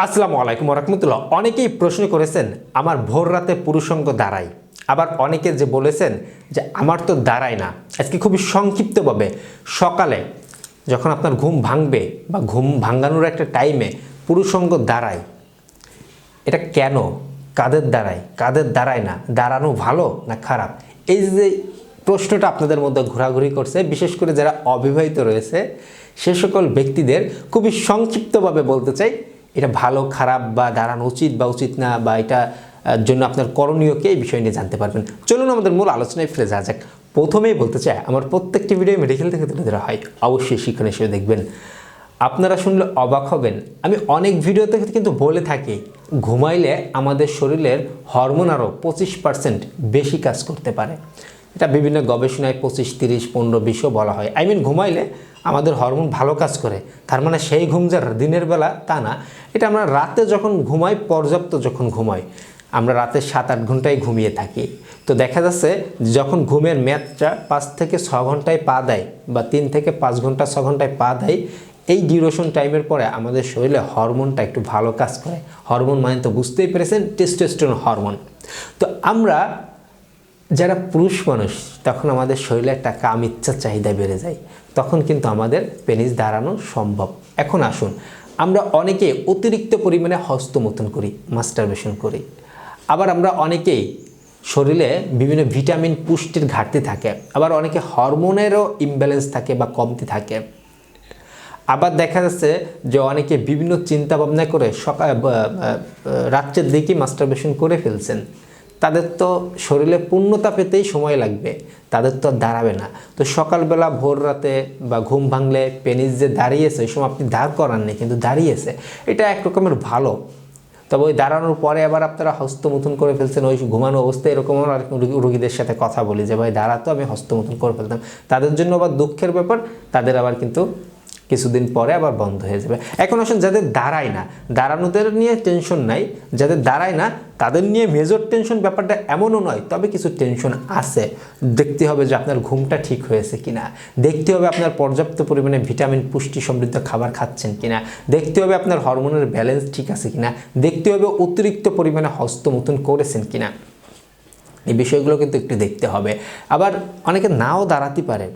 আসসালামু আলাইকুম রাহমাতুল্লাহ। অনেকেই প্রশ্ন করেছেন আমার ভোর রাতে পুরুষাঙ্গ দাঁড়ায়, আবার অনেকে যে বলেছেন যে আমার তো দাঁড়ায় না। আজকে খুবই সংক্ষিপ্তভাবে সকালে যখন আপনার ঘুম ভাঙবে বা ঘুম ভাঙানোর একটা টাইমে পুরুষাঙ্গ দাঁড়ায়, এটা কেন, কাদের দাঁড়ায় না, দাঁড়ানো ভালো না খারাপ, এই যে প্রশ্নটা আপনাদের মধ্যে ঘোরাঘুরি করছে, বিশেষ করে যারা অবিবাহিত রয়েছে সে সকল ব্যক্তিদের খুবই সংক্ষিপ্তভাবে বলতে চাই এটা ভালো খারাপ বা দাঁড়ানো উচিত বা উচিত না, বা এটা জন্য আপনার করণীয়কে এই বিষয় নিয়ে জানতে পারবেন। চলুন আমাদের মূল আলোচনায় ফিরে যাওয়া যাক। প্রথমেই বলতে চাই আমার প্রত্যেকটি ভিডিও মেডিকেল থেকে তুলে ধরা হয়, অবশ্যই শিক্ষণ হিসেবে দেখবেন। আপনারা শুনলে অবাক হবেন, আমি অনেক ভিডিওতে কিন্তু বলে থাকি ঘুমাইলে আমাদের শরীরের হরমোন আরও 25% বেশি কাজ করতে পারে। এটা বিভিন্ন গবেষণায় 25, 30, 15, 20ও বলা হয়। ঘুমাইলে আমাদের হরমোন ভালো কাজ করে, তার মানে সেই ঘুম যে দিনের বেলা তা না। এটা আমরা রাতে যখন ঘুমাই, পর্যাপ্ত যখন ঘুমাই, আমরা রাতে 7-8 ঘন্টায় ঘুমিয়ে থাকি। তো দেখা যাচ্ছে যখন ঘুমের মেয়াদটা 5 থেকে 6 ঘন্টায় পা দেয় বা 3 থেকে 5 ঘন্টা 6 ঘন্টায় পা দেয়, এই ডিউরেশন টাইমের পরে আমাদের শরীরে হরমোনটা একটু ভালো কাজ করে। হরমোন মানে তো বুঝতেই পেরেছেন, টেস্টোস্টেরন হরমোন। তো আমরা যারা পুরুষ মানুষ তখন আমাদের শরীরে একটা কাম ইচ্ছার চাহিদা বেড়ে যায়, তখন কিন্তু আমাদের পেনিস দাঁড়ানো সম্ভব। এখন আসুন, আমরা অনেকে অতিরিক্ত পরিমাণে হস্তমৈথুন করি, মাস্টারবেশন করি। আবার আমরা অনেকেই শরীরে বিভিন্ন ভিটামিন পুষ্টির ঘাটতি থাকে, আবার অনেকে হরমোনেরও ইমব্যালেন্স থাকে বা কমতি থাকে। আবার দেখা যাচ্ছে যে অনেকে বিভিন্ন চিন্তা ভাবনা করে রাত্রের দিকে মাস্টারবেশন করে ফেলছেন, তাদের তো শরীরে পূর্ণতা পেতেই সময় লাগবে, তাদের তো আর দাঁড়াবে না। তো সকালবেলা ভোর রাতে বা ঘুম ভাঙলে পেনিস যে দাঁড়িয়েছে, ওই সময় আপনি দাঁড় করাননি কিন্তু দাঁড়িয়েছে, এটা এক রকমের ভালো। তবে ওই দাঁড়ানোর পরে আবার আপনারা হস্তমৈথুন করে ফেলছেন ওই ঘুমানো অবস্থায়, এরকম আর রোগীদের সাথে কথা বলি যে ভাই দাঁড়াতো আমি হস্তমৈথুন করে ফেলতাম, তাদের জন্য আবার দুঃখের ব্যাপার, তাদের আবার কিন্তু কিছুদিন পরে আবার বন্ধ হয়ে যাবে। এখন আসুন, যাদের দাঁড়ায় না, দাঁড়ানোদের নিয়ে টেনশন নাই, যাদের দাঁড়ায় না তাদের নিয়ে মেজর টেনশন ব্যাপারটা এমনও নয়, তবে কিছু টেনশন আছে। দেখতে হবে যে আপনার ঘুমটা ঠিক হয়েছে কিনা, দেখতে হবে আপনার পর্যাপ্ত পরিমাণে ভিটামিন পুষ্টি সমৃদ্ধ খাবার খাচ্ছেন কিনা, দেখতে হবে আপনার হরমোনের ব্যালেন্স ঠিক আছে কিনা, দেখতে হবে অতিরিক্ত পরিমাণে হস্তমৈথুন করেছেন কিনা। এই বিষয়গুলো কিন্তু একটু দেখতে হবে। আবার অনেকে নাও দাঁড়াতে পারে,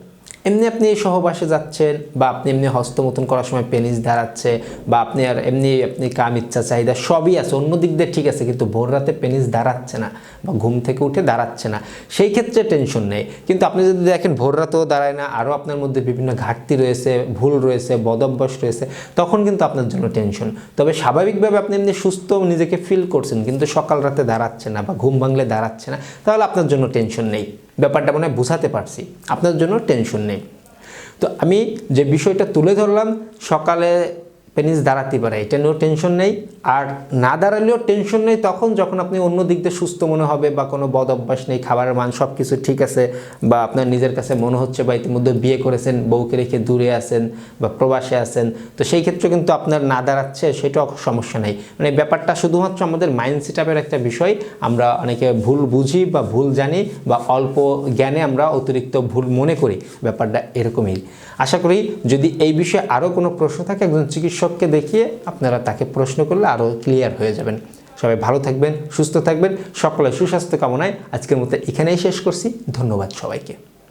এমনি আপনি সহবাসে যাচ্ছেন বা আপনি এমনি হস্তমৈথুন করার সময় পেনিস দাঁড়াচ্ছে, বা আপনি আর এমনি আপনি কাম ইচ্ছা চাহিদা সবই আছে, অন্য দিক দিয়ে ঠিক আছে, কিন্তু ভোর রাতে পেনিস দাঁড়াচ্ছে না বা ঘুম থেকে উঠে দাঁড়াচ্ছে না, সেই ক্ষেত্রে টেনশন নেই। কিন্তু আপনি যদি দেখেন ভোর রাতেও দাঁড়ায় না, আরও আপনার মধ্যে বিভিন্ন ঘাটতি রয়েছে, ভুল রয়েছে, বদভ্যাস রয়েছে, তখন কিন্তু আপনার জন্য টেনশন। তবে স্বাভাবিকভাবে আপনি এমনি সুস্থ নিজেকে ফিল করছেন কিন্তু সকাল রাতে দাঁড়াচ্ছে না বা ঘুম ভাঙলে দাঁড়াচ্ছে না, তাহলে আপনার জন্য টেনশন নেই। ব্যাপারটা মনে হয় বুঝাতে পারছি, আপনার জন্য টেনশন নেই। তো আমি যে বিষয়টা তুলে ধরলাম, সকালে পেনিস দাঁড়াতে পারে, এটা নিয়েও টেনশন নেই। আর না দাঁড়ালেও টেনশন নেই তখন যখন আপনি অন্য দিক দিয়ে সুস্থ মনে হবে বা কোনো বদ অভ্যাস নেই, খাবারের মান সব কিছু ঠিক আছে, বা আপনার নিজের কাছে মনে হচ্ছে বা ইতিমধ্যে বিয়ে করেছেন, বউকে রেখে দূরে আছেন বা প্রবাসে আছেন, তো সেই ক্ষেত্রে কিন্তু আপনার না দাঁড়াচ্ছে, সেটাও সমস্যা নেই। মানে ব্যাপারটা শুধুমাত্র আমাদের মাইন্ড সেটআপের একটা বিষয়। আমরা অনেকে ভুল বুঝি বা ভুল জানি, বা অল্প জ্ঞানে আমরা অতিরিক্ত ভুল মনে করি, ব্যাপারটা এরকমই। আশা করি যদি এই বিষয়ে আরও কোনো প্রশ্ন থাকে একজন চিকিৎসককে দেখিয়ে আপনারা তাকে প্রশ্ন করলে আরও ক্লিয়ার হয়ে যাবেন। সবাই ভালো থাকবেন, সুস্থ থাকবেন, সকলের সুস্বাস্থ্য কামনায় আজকের মতো এখানেই শেষ করছি। ধন্যবাদ সবাইকে।